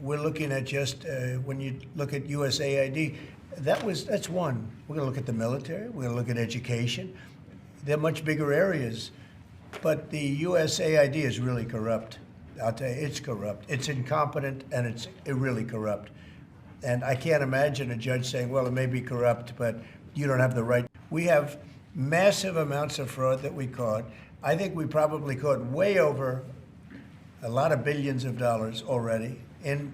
we're looking at just, when you look at USAID, that's one. We're going to look at the military. We're going to look at education. They're much bigger areas. But the USAID is really corrupt. I'll tell you, it's corrupt. It's incompetent, and it's really corrupt. And I can't imagine a judge saying, well, it may be corrupt, but you don't have the right. We have massive amounts of fraud that we caught. I think we probably caught way over a lot of billions of dollars already in,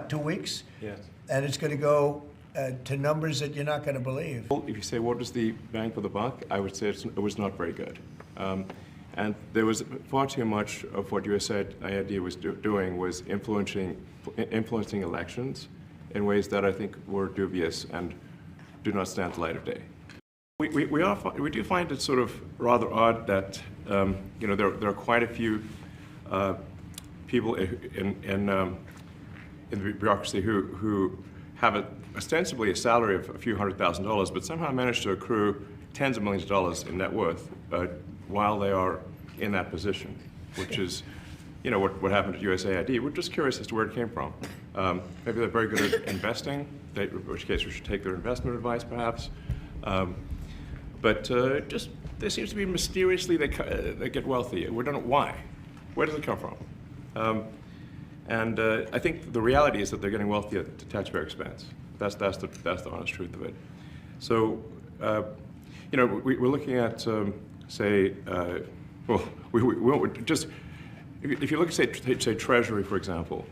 2 weeks? Yes. And it's going to go to numbers that you're not going to believe. If you say, what was the bang for the buck, I would say it was not very good. And there was far too much of what USAID was doing was influencing elections in ways that I think were dubious and do not stand the light of day. We do find it sort of rather odd that there are quite a few people in the bureaucracy who have ostensibly a salary of a few $100,000, but somehow manage to accrue tens of millions of dollars in net worth while they are in that position, which is, what happened at USAID. We're just curious as to where it came from. Maybe they're very good at investing, in which case we should take their investment advice, perhaps. But just there seems to be mysteriously they get wealthy. We don't know why. Where does it come from? And I think the reality is that they're getting wealthy at the taxpayer expense. That's the honest truth of it. So, we're looking at, say, if you look at, say, Treasury, for example,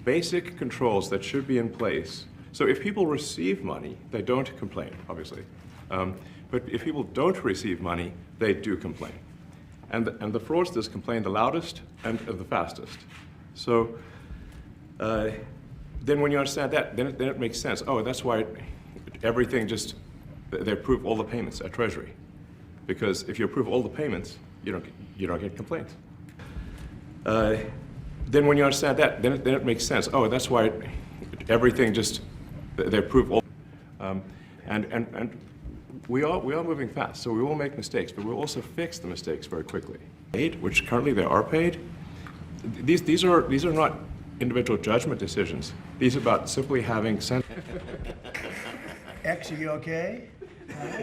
basic controls that should be in place. So if people receive money, they don't complain, obviously. But if people don't receive money, they do complain. And the fraudsters complain the loudest and the fastest. So then when you understand that, then it makes sense. Oh, that's why everything they approve all the payments at Treasury. Because if you approve all the payments, you don't get complaints. Then when you understand that, then it makes sense. Oh, that's why everything they approve all. And we are moving fast, so we will make mistakes, but we'll also fix the mistakes very quickly. Which currently they are paid. These are not individual judgment decisions. These are about simply having sense. X, are you okay?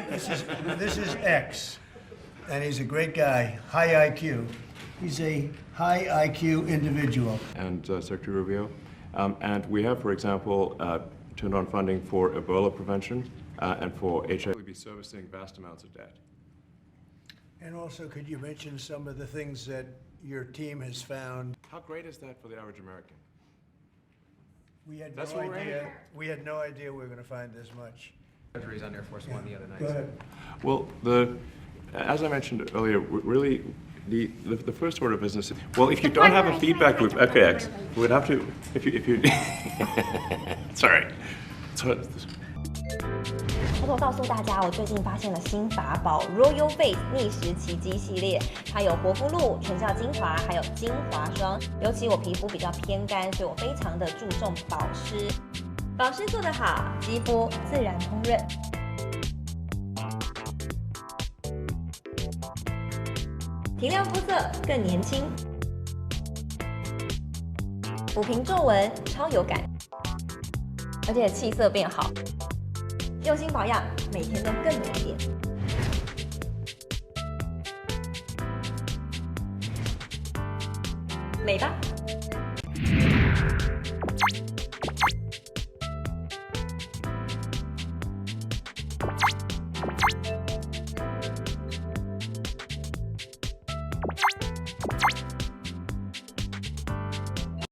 This is X, and he's a great guy, high IQ. He's a high IQ individual. And Secretary Rubio. And we have, for example, turned on funding for Ebola prevention and for HIV. We'll be servicing vast amounts of debt. And also, could you mention some of the things that your team has found? How great is that for the average American? We had no idea. We had no idea we were going to find this much. Treasuries on Air Force One the other night. Go ahead. Well, as I mentioned earlier, really the first order of business. Well, if you don't have a feedback loop, okay, X, we would have to. If you sorry. 偷偷告诉大家，我最近发现了新法宝 Royal Face 逆时奇迹系列，它有活肤露、全效精华，还有精华霜。尤其我皮肤比较偏干，所以我非常的注重保湿。保湿做得好，肌肤自然烹润。提亮肤色更年轻，抚平皱纹超有感，而且气色变好。用心保养，每天都更美丽。美吧。